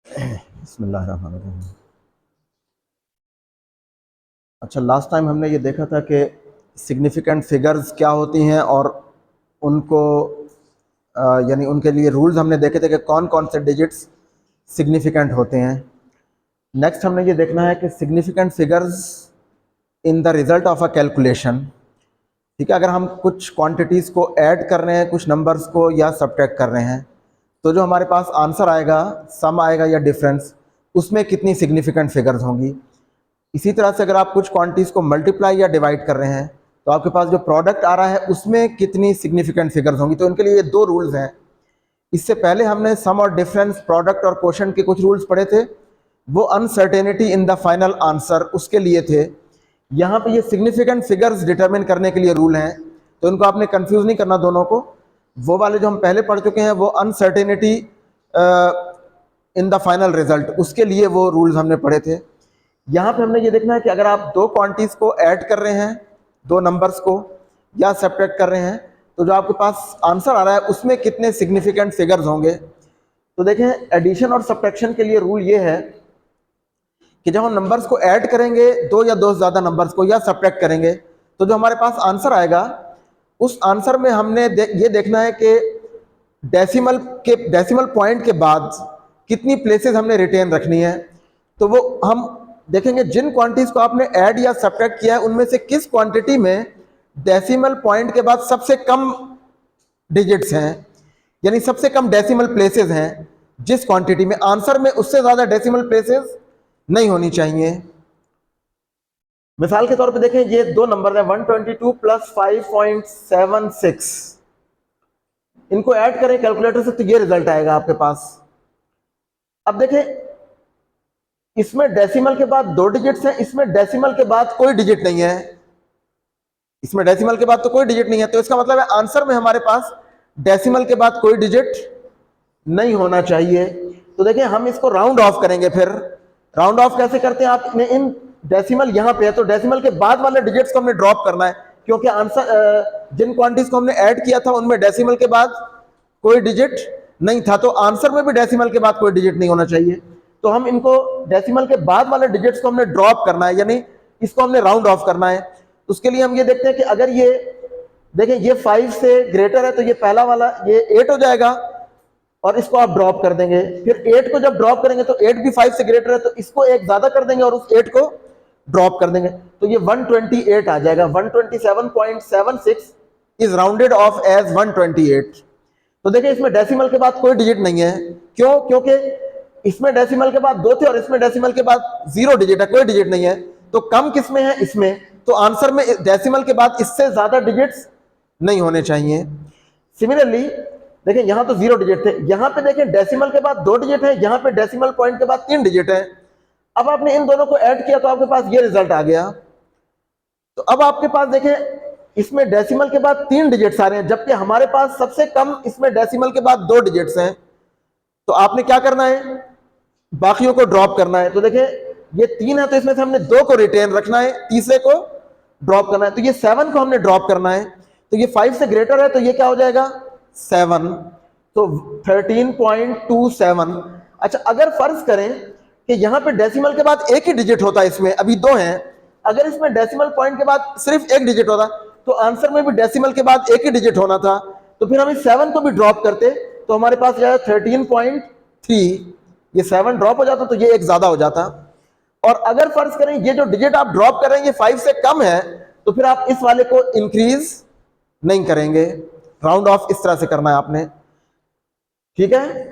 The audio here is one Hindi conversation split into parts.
बिस्मिल्लाहिर्रहमानिर्रहीम। अच्छा, लास्ट टाइम हमने ये देखा था कि सिग्निफिकेंट फिगर्स क्या होती हैं और उनको यानी उनके लिए रूल्स हमने देखे थे कि कौन कौन से डिजिट्स सिग्निफिकेंट होते हैं। नेक्स्ट हमने ये देखना है कि significant figures in the result of a calculation. ठीक है, अगर हम कुछ क्वांटिटीज़ को ऐड कर रहे हैं, कुछ नंबर्स को, या सब्ट्रैक्ट कर रहे हैं, तो जो हमारे पास आंसर आएगा, सम आएगा या डिफरेंस, उसमें कितनी सिग्निफिकेंट फिगर्स होंगी। इसी तरह से अगर आप कुछ क्वांटिटीज़ को मल्टीप्लाई या डिवाइड कर रहे हैं, तो आपके पास जो प्रोडक्ट आ रहा है उसमें कितनी सिग्निफिकेंट फिगर्स होंगी। तो इनके लिए ये दो रूल्स हैं। इससे पहले हमने सम और डिफरेंस, प्रोडक्ट और क्वोशंट के कुछ रूल्स पढ़े थे, वो uncertainty in the final answer उसके लिए थे। यहाँ पे ये सिग्निफिकेंट फिगर्स डिटरमिन करने के लिए रूल हैं, तो इनको आपने कंफ्यूज नहीं करना दोनों को। वो वाले जो हम पहले पढ़ चुके हैं वो uncertainty in the final result, उसके लिए वो रूल्स हमने पढ़े थे। यहाँ पे हमने ये देखना है कि अगर आप दो क्वांटिटीज को ऐड कर रहे हैं, दो नंबर्स को, या सब्ट्रैक्ट कर रहे हैं, तो जो आपके पास आंसर आ रहा है उसमें कितने सिग्निफिकेंट फिगर्स होंगे। तो देखें, एडिशन और सब्ट्रैक्शन के लिए रूल ये है कि जब हम नंबर्स को ऐड करेंगे, दो या दो से ज़्यादा नंबर्स को, या सब्ट्रैक्ट करेंगे, तो जो हमारे पास आंसर आएगा उस आंसर में हमने ये देखना है कि डेसिमल पॉइंट के बाद कितनी प्लेसेस हमने रिटेन रखनी है। तो वो हम देखेंगे जिन क्वांटिटीज को आपने ऐड या सब्ट्रैक्ट किया है उनमें से किस क्वांटिटी में डेसिमल पॉइंट के बाद सबसे कम डिजिट्स हैं, यानी सबसे कम डेसिमल प्लेसेस हैं। जिस क्वांटिटी में आंसर में उससे ज्यादा डेसिमल प्लेसेस नहीं होनी चाहिए। मिसाल के तौर पे देखें, ये दो नंबर है 122 प्लस 5.76, इनको ऐड करें कैलकुलेटर से तो ये रिजल्ट आएगा आपके पास। अब देखें, इसमें डेसिमल के बाद दो डिजिट्स हैं, इसमें डेसिमल के बाद कोई डिजिट नहीं है, इसमें डेसिमल के बाद तो कोई डिजिट नहीं है, तो इसका मतलब है आंसर में हमारे पास डेसिमल के बाद कोई डिजिट नहीं होना चाहिए। तो देखिए, हम इसको राउंड ऑफ करेंगे। फिर राउंड ऑफ कैसे करते हैं, आपने इन डेसिमल यहां पे है तो डेसिमल के बाद वाले डिजिट्स को हमने ड्रॉप करना है, क्योंकि आंसर जिन क्वांटिटीज को हमने ऐड किया था उनमें डेसिमल के बाद कोई डिजिट नहीं था, तो आंसर में भी डेसिमल के बाद कोई डिजिट नहीं होना चाहिए। तो हम इनको डेसिमल के बाद वाले डिजिट्स को हमने ड्रॉप करना है, यानी इसको हमने राउंड ऑफ करना है। उसके लिए हम ये देखते हैं कि अगर ये देखें, ये 5 से ग्रेटर है तो ये पहला वाला ये 8 हो जाएगा, और इसको आप ड्रॉप कर देंगे। फिर 8 को जब ड्रॉप करेंगे तो 8 भी 5 से ग्रेटर है, तो इसको एक ज्यादा कर देंगे और उस 8 को ड्रॉप कर देंगे, तो ये 128 आ जाएगा। 127.76 इज राउंडेड ऑफ एज 128। तो देखिए, इसमें डेसिमल के बाद कोई डिजिट नहीं है। क्यों? क्योंकि इसमें डेसिमल के बाद 2 थे और इसमें डेसिमल के बाद 0 डिजिट है, कोई डिजिट नहीं है। तो कम किस में है? इसमें। तो आंसर में डेसिमल के बाद इससे ज्यादा डिजिट्स नहीं होने चाहिए। सिमिलरली देखें, यहां तो 0 डिजिट थे, यहां पे देखें डेसिमल के बाद 2 डिजिट है, यहां पे डेसिमल पॉइंट के बाद 3 डिजिट है। अब आपने इन दोनों को ऐड किया तो आपके पास ये रिजल्ट आ गया। तो अब आपके पास देखें, इसमें डेसिमल के बाद 3 डिजिट्स आ रहे हैं, जबकि हमारे पास सबसे कम इसमें डेसिमल के बाद 2 डिजिट्स हैं। तो आपने क्या करना है? बाकियों को ड्रॉप करना है। तो देखिए, ये 3 है तो इसमें से हमने 2 को रिटेन रखना है, तीसरे को ड्रॉप करना है। तो ये 7 को हमने ड्रॉप करना है। तो ये 5 से ग्रेटर है तो ये क्या हो जाएगा? 7, तो 13.27। अच्छा, अगर फर्ज करें कि यहां पे डेसिमल के बाद एक ही डिजिट होता है, इसमें अभी 2 हैं, अगर इसमें डेसिमल पॉइंट के बाद सिर्फ एक डिजिट होता तो आंसर में भी डेसिमल के बाद एक ही डिजिट होना था, तो फिर हम इस 7 को भी ड्रॉप करते तो हमारे पास जाए 13.3। ये 7 ड्रॉप हो जाता तो ये एक ज्यादा हो जाता। और अगर फर्ज करें ये जो डिजिट आप ड्रॉप कर रहे हैं ये 5 से कम है, तो फिर आप इस वाले को इंक्रीज नहीं करेंगे। राउंड ऑफ इस तरह से करना है आपने, ठीक है।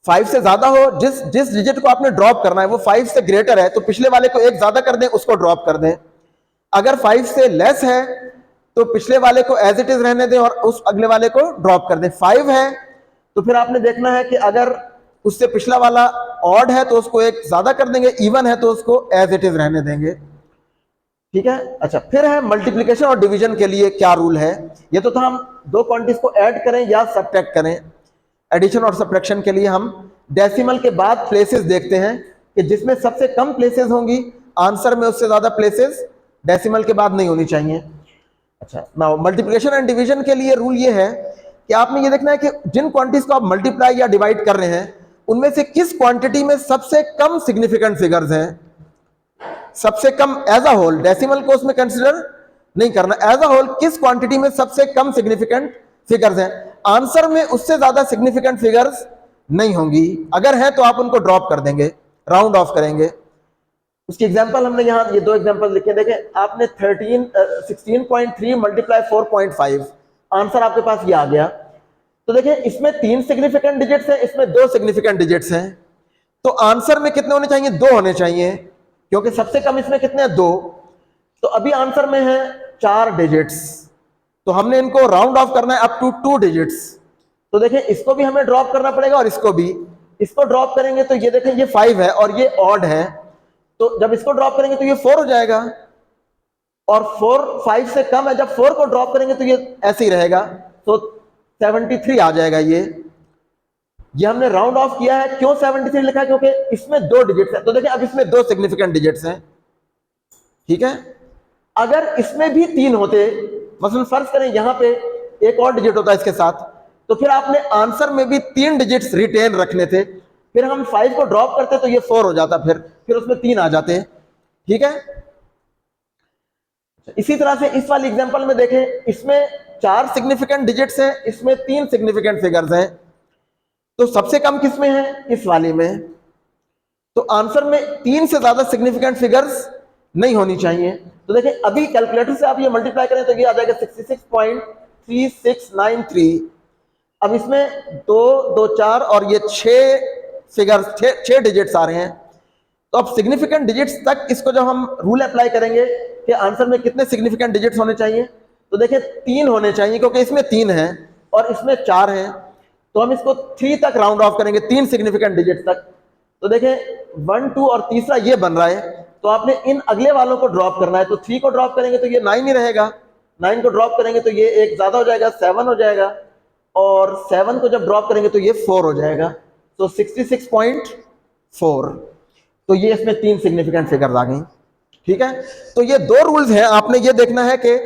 5 से ज्यादा हो, जिस डिजिट को आपने ड्रॉप करना है वो 5 से ग्रेटर है, तो पिछले वाले को एक ज्यादा कर दें, उसको ड्रॉप कर दें। अगर 5 से लेस है तो पिछले वाले को एज इट इज रहने दें और उस अगले वाले को ड्रॉप कर दें। 5 है तो फिर आपने देखना है कि अगर उससे पिछला वाला ऑड है तो उसको एक ज्यादा कर देंगे, इवन है तो उसको एज इट इज रहने देंगे, ठीक है। अच्छा, फिर है मल्टीप्लिकेशन और डिवीजन के लिए क्या रूल है। ये तो था हम दो क्वांटिटीज को ऐड करें या सब्ट्रैक्ट करें। एडिशन और सब्ट्रैक्शन के लिए हम डेसिमल के बाद प्लेसेस देखते हैं कि जिसमें सबसे कम प्लेसेस होंगी आंसर में, उससे ज्यादा प्लेसेस डेसिमल के बाद नहीं होनी चाहिए। अच्छा, नाउ मल्टीप्लिकेशन एंड डिवीजन के लिए रूल ये है कि आपने ये देखना है कि जिन क्वांटिटीज को आप मल्टीप्लाई या डिवाइड कर रहे हैं उनमें से किस क्वांटिटी में सबसे कम सिग्निफिकेंट फिगर्स हैं, सबसे कम एज अ होल, डेसिमल को उसमें कंसिडर नहीं करना, एज अ होल किस क्वांटिटी में सबसे कम सिग्निफिकेंट फिगर्स हैं। आंसर में उससे ज्यादा सिग्निफिकेंट फिगर्स नहीं होंगी, अगर है तो आप उनको ड्रॉप कर देंगे, राउंड ऑफ करेंगे। उसकी एग्जांपल हमने यहाँ ये दो एग्जांपल लिखे, देखें आपने 16.3 मल्टीप्लाई 4.5, आंसर आपके पास ये आ गया। तो देखिए इसमें 3 सिग्निफिकेंट डिजिट्स हैं, इसमें 2 सिग्निफिकेंट डिजिट्स हैं, तो आंसर में कितने होने चाहिए, 2 होने चाहिए, क्योंकि सबसे कम इसमें कितने हैं, 2। तो अभी आंसर में है 4 डिजिट्स, तो हमने इनको राउंड ऑफ करना है अप टू 2 डिजिट्स। तो देखें इसको भी हमें ड्रॉप करना पड़ेगा और इसको भी, इसको ड्रॉप करेंगे तो ये देखें ये 5 है और ये ऑड है, तो जब इसको ड्रॉप करेंगे तो ये 4 हो जाएगा, और 4 5 से कम है, जब 4 को ड्रॉप करेंगे तो ये ऐसे ही रहेगा, तो 73 आ जाएगा। ये हमने राउंड ऑफ किया है, क्यों 73 लिखा है, क्योंकि इसमें 2 डिजिट्स हैं। तो देखिए अब इसमें 2 सिग्निफिकेंट डिजिट्स हैं, ठीक है। अगर इसमें भी 3 होते, मसलन फर्ज करें यहां पे एक और डिजिट होता है इसके साथ, तो फिर आपने आंसर में भी 3 डिजिट्स रिटेन रखने थे, फिर हम 5 को ड्रॉप करते तो ये 4 हो जाता, फिर उसमें 3 आ जाते, ठीक है। इसी तरह से इस वाली एग्जांपल में देखें, इसमें 4 सिग्निफिकेंट डिजिट्स हैं, इसमें 3 सिग्निफिकेंट फिगर्स हैं, तो सबसे कम किसमें है, इस वाली में। तो आंसर में 3 से ज्यादा सिग्निफिकेंट फिगर्स नहीं होनी चाहिए। तो देखिए अभी कैलकुलेटर से आप ये मल्टीप्लाई करें तो ये आ जाएगा 66.3693। अब इसमें 2 2 4 और ये 6 फिगर्स, 6 डिजिट्स आ रहे हैं। तो अब सिग्निफिकेंट डिजिट्स तक इसको जब हम रूल अप्लाई करेंगे कि आंसर में कितने सिग्निफिकेंट डिजिट्स होने चाहिए, तो देखिए 3 होने चाहिए, क्योंकि इसमें 3 हैं और इसमें 4 हैं, तो हम इसको 3 तक राउंड ऑफ करेंगे, 3 सिग्निफिकेंट डिजिट तक। तो देखें 1 2 और तीसरा ये बन रहा है, तो आपने इन अगले वालों को ड्रॉप करना है। तो 3 को ड्रॉप करेंगे तो ये 9 ही रहेगा, 9 को ड्रॉप करेंगे तो ये एक ज्यादा हो जाएगा, 7 हो जाएगा, और 7 को जब ड्रॉप करेंगे तो ये 4 हो जाएगा, तो 66.4। तो ये इसमें 3 सिग्निफिकेंट फिगर्स आ गई, ठीक है। तो ये 2 रूल्स हैं, आपने ये देखना है कि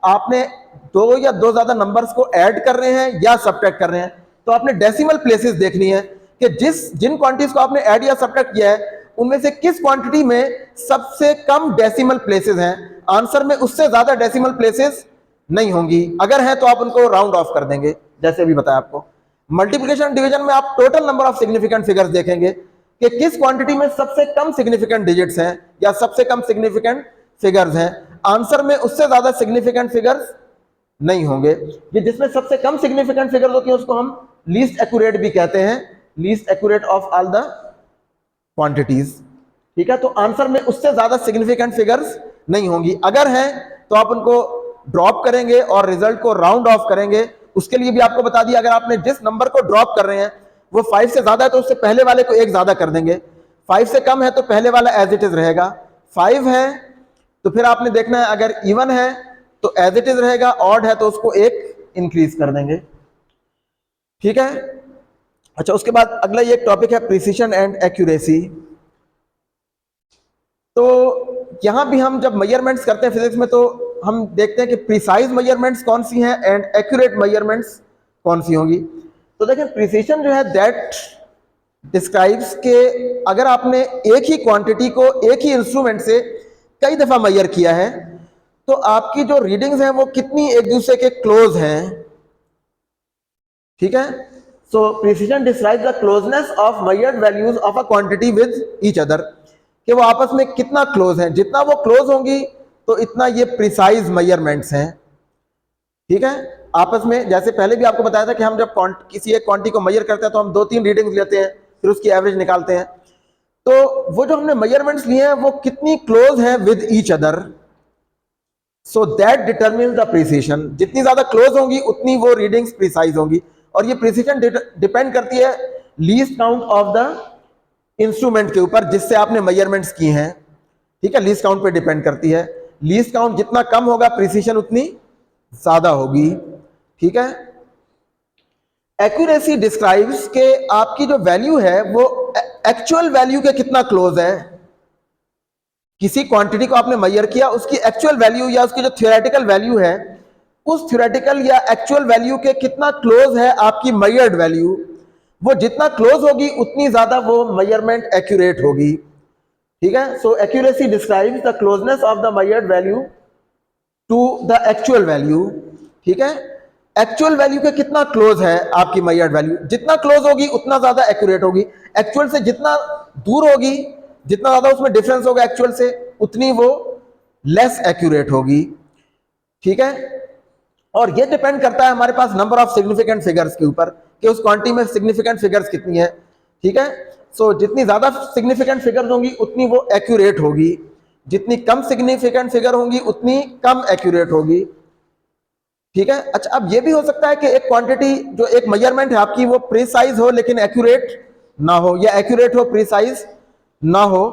आपने 2 या 2 ज्यादा नंबर्स को ऐड कर रहे हैं या सब्ट्रैक्ट कर रहे हैं। तो आपने डेसिमल प्लेसेस देखनी है कि जिन क्वांटिटीज को आपने ऐड या सब्ट्रैक्ट किया है उनमें से किस क्वांटिटी में सबसे कम डेसिमल प्लेसेस हैं। आंसर में उससे ज्यादा डेसिमल प्लेसेस नहीं होंगी, अगर है तो आप उनको राउंड ऑफ कर देंगे, जैसे भी बताया आपको। मल्टीप्लिकेशन डिवीजन में आप total number of significant figures देखेंगे कि किस क्वांटिटी में सबसे कम सिग्निफिकेंट डिजिट्स हैं या सबसे कम सिग्निफिकेंट फिगर्स हैं। आंसर में उससे ज्यादा सिग्निफिकेंट फिगर्स नहीं होंगे। ये जिसमें सबसे कम सिग्निफिकेंट फिगर्स होती हैं उसको हम लीस्ट एक्यूरेट भी कहते हैं, least accurate of all the quantities, ठीक है। तो आंसर में उससे ज्यादा सिग्निफिकेंट फिगर्स नहीं होंगी, अगर है तो आप उनको ड्रॉप करेंगे और रिजल्ट को राउंड ऑफ करेंगे। उसके लिए भी आपको बता दिया, अगर आपने जिस नंबर को ड्रॉप कर रहे हैं वो 5 से ज्यादा है तो उससे पहले वाले को 1 ज्यादा कर देंगे, 5 से कम है तो पहले वाला एज इट इज रहेगा, 5 है तो फिर आपने देखना है अगर इवन है तो एज इट इज रहेगा, ऑड है तो उसको 1 इंक्रीज कर देंगे, ठीक है। अच्छा, उसके बाद अगला ये टॉपिक है प्रिसीशन एंड एक्यूरेसी। तो यहां भी हम जब मेजरमेंट्स करते हैं फिजिक्स में तो हम देखते हैं कि प्रिसाइज मेजरमेंट्स कौन सी हैं एंड एक्यूरेट मेजरमेंट्स कौन सी होंगी। तो देखें प्रिसीशन जो है दैट डिस्क्राइब्स के अगर आपने एक ही क्वांटिटी को एक ही इंस्ट्रूमेंट से कई दफा मेजर किया है तो आपकी जो रीडिंग्स हैं वो कितनी एक दूसरे के क्लोज हैं, ठीक है। So precision describes the closeness of measured values of a quantity with each other, कि वो आपस में कितना क्लोज हैं, जितना वो क्लोज होंगी तो इतना ये प्रिसाइज मेजरमेंट्स हैं, ठीक है। आपस में जैसे पहले भी आपको बताया था कि हम जब किसी एक क्वांटिटी को मेजर करते हैं तो हम 2-3 रीडिंग्स लेते हैं, फिर उसकी एवरेज निकालते हैं। तो वो जो हमने मेजरमेंट्स लिए हैं वो कितनी क्लोज हैं with each other, so that determines the precision. जितनी ज्यादा क्लोज होंगी उतनी वो रीडिंग्स प्रिसाइज होंगी, और ये प्रिसीशन डिपेंड करती है least count of the instrument के ऊपर जिससे आपने मेजरमेंट्स की हैं, ठीक है। लीस्ट काउंट पे डिपेंड करती है, लीस्ट काउंट जितना कम होगा प्रिसीशन उतनी ज्यादा होगी, ठीक है। एक्यूरेसी डिस्क्राइब्स के आपकी जो वैल्यू है वो एक्चुअल वैल्यू के कितना क्लोज है। किसी क्वांटिटी को आपने मेजर किया, उसकी एक्चुअल वैल्यू या उसकी जो थ्योरेटिकल वैल्यू है उस थ्योरेटिकल या एक्चुअल वैल्यू के कितना क्लोज है आपकी मेजर्ड वैल्यू। वो जितना क्लोज होगी उतनी ज्यादा वो मेजरमेंट एक्यूरेट होगी। ठीक है, so accuracy describes the closeness of the measured value to the actual value. ठीक है, एक्चुअल वैल्यू के कितना क्लोज है आपकी मेजर्ड वैल्यू, जितना क्लोज होगी उतना ज्यादा एक्यूरेट होगी। एक्चुअल से जितना दूर होगी, जितना ज्यादा उसमें डिफरेंस होगा एक्चुअल से, उतनी वो लेस एक्यूरेट होगी। ठीक है, और ये डिपेंड करता है हमारे पास नंबर ऑफ सिग्निफिकेंट फिगर्स के ऊपर कि उस क्वांटिटी में सिग्निफिकेंट फिगर्स कितनी है। ठीक है, सो जितनी ज्यादा सिग्निफिकेंट फिगर्स होंगी उतनी वो एक्यूरेट होगी, जितनी कम सिग्निफिकेंट फिगर होंगी उतनी कम एक्यूरेट होगी। ठीक है, अच्छा अब ये भी हो सकता है कि एक क्वांटिटी जो एक मेजरमेंट है आपकी वो प्रिसाइज हो लेकिन एक्यूरेट ना हो, या एक्यूरेट हो प्रिसाइज ना हो।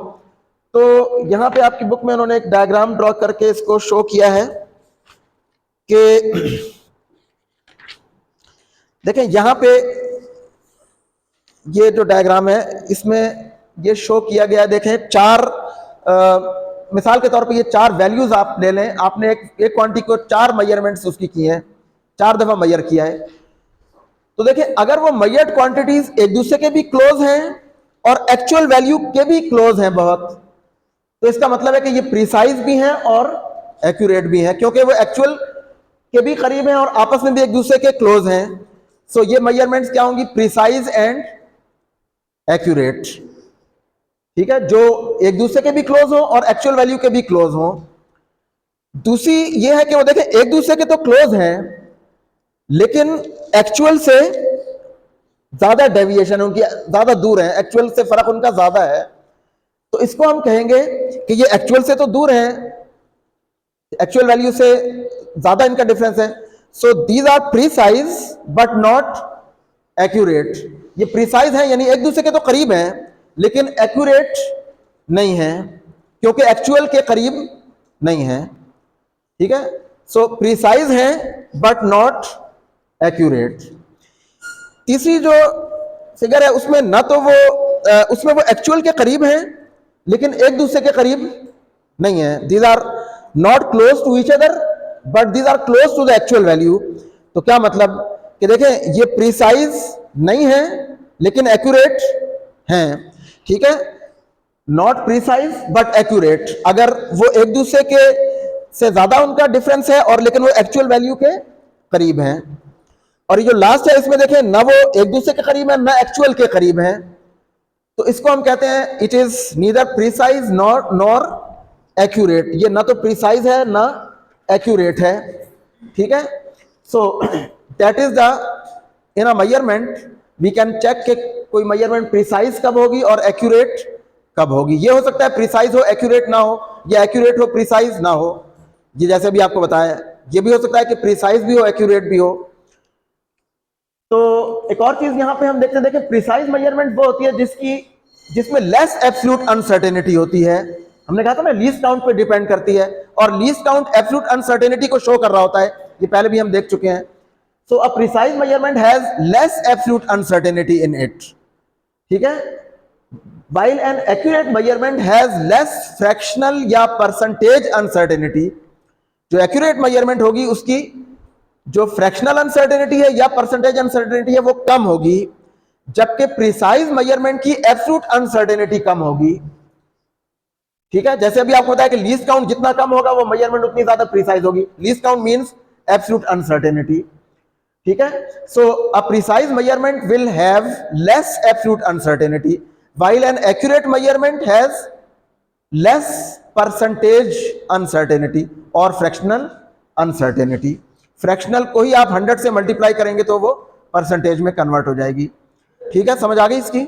तो यहां पे आपकी बुक में उन्होंने एक डायग्राम ड्रॉ करके इसको शो किया है कि देखें यहां पे ये जो डायग्राम है इसमें ये शो किया गया है। देखें चार मिसाल के तौर पे ये चार वैल्यूज आप ले लें, आपने एक क्वांटिटी को चार मेजरमेंट्स उसकी की हैं, चार दफा मेजर किया है। तो देखिए अगर वो मेजर्ड क्वांटिटीज एक दूसरे के भी क्लोज हैं और एक्चुअल वैल्यू के भी क्लोज हैं बहुत, तो इसका मतलब है कि ये प्रिसाइज भी हैं और एक्यूरेट भी हैं, क्योंकि वो एक्चुअल के भी करीब हैं और आपस में भी एक दूसरे के क्लोज हैं। सो ये मेजरमेंट्स क्या होंगी, प्रिसाइज एंड एक्यूरेट। ठीक है, जो एक दूसरे के भी क्लोज हो और एक्चुअल वैल्यू के भी क्लोज हो। दूसरी ये है कि वो देखें एक दूसरे के तो क्लोज हैं लेकिन एक्चुअल से ज्यादा डेविएशन उनकी ज्यादा दूर है, एक्चुअल से फर्क उनका ज्यादा है, तो इसको हम कहेंगे कि ये एक्चुअल से तो दूर है, एक्चुअल वैल्यू से ज्यादा इनका डिफरेंस है। So these are precise but not accurate. ये प्रीसाइज है यानी एक दूसरे के तो करीब हैं लेकिन एक्यूरेट नहीं है, क्योंकि एक्चुअल के करीब नहीं है। ठीक है, सो प्रीसाइज है बट नॉट एक्यूरेट। तीसरी जो फिगर है उसमें ना तो वो उसमें वो एक्चुअल के करीब हैं लेकिन एक दूसरे के करीब नहीं है। These are not close to each other but these are close to the actual value. तो क्या मतलब कि देखें ये प्रीसाइज नहीं है लेकिन एक्यूरेट हैं। ठीक है, नॉट प्रीसाइज बट एक्यूरेट, अगर वो एक दूसरे के से ज्यादा उनका डिफरेंस है और लेकिन वो एक्चुअल वैल्यू के करीब हैं। और ये जो लास्ट है इसमें देखें ना वो एक दूसरे के करीब है ना एक्चुअल के करीब हैं, तो इसको हम कहते हैं it is neither precise nor accurate. ये ना तो प्रीसाइज है ना एक्यूरेट है। ठीक है, so that is the in a measurement we can check कि कोई मेजरमेंट प्रिसाइज कब होगी और एक्यूरेट कब होगी। ये हो सकता है प्रिसाइज हो एक्यूरेट ना हो, या एक्यूरेट हो प्रिसाइज ना हो। ये जैसे भी आपको बताया, ये भी हो सकता है कि प्रिसाइज भी हो एक्यूरेट भी हो। तो एक और चीज यहां पे हम देखते हैं, देखें प्रिसाइज मेजरमेंट वो होती है जिसमें लेस एब्सोल्यूट अनसर्टेनिटी होती है। हमने कहा था ना लीस्ट काउंट पे डिपेंड करती है, और लीस्ट काउंट एब्सोल्यूट अनसर्टेनिटी को शो कर रहा होता है, ये पहले भी हम देख चुके हैं। So a precise measurement has less absolute uncertainty in it. ठीक है, while an accurate measurement has less fractional या percentage uncertainty. जो accurate measurement होगी उसकी जो fractional uncertainty है या percentage uncertainty है वो कम होगी, जबकि precise measurement की absolute uncertainty कम होगी। ठीक है, जैसे अभी आपको बताया कि लीस्ट काउंट जितना कम होगा वो मेजरमेंट उतनी ज्यादा प्रिसाइज होगी। Least count means absolute uncertainty. ठीक है, so a precise measurement will have less absolute uncertainty while an accurate measurement has less percentage uncertainty और फ्रैक्शनल अनसर्टेनिटी। फ्रैक्शनल को ही आप 100 से मल्टीप्लाई करेंगे तो वो परसेंटेज में कन्वर्ट हो जाएगी। ठीक है, समझ आ गई इसकी।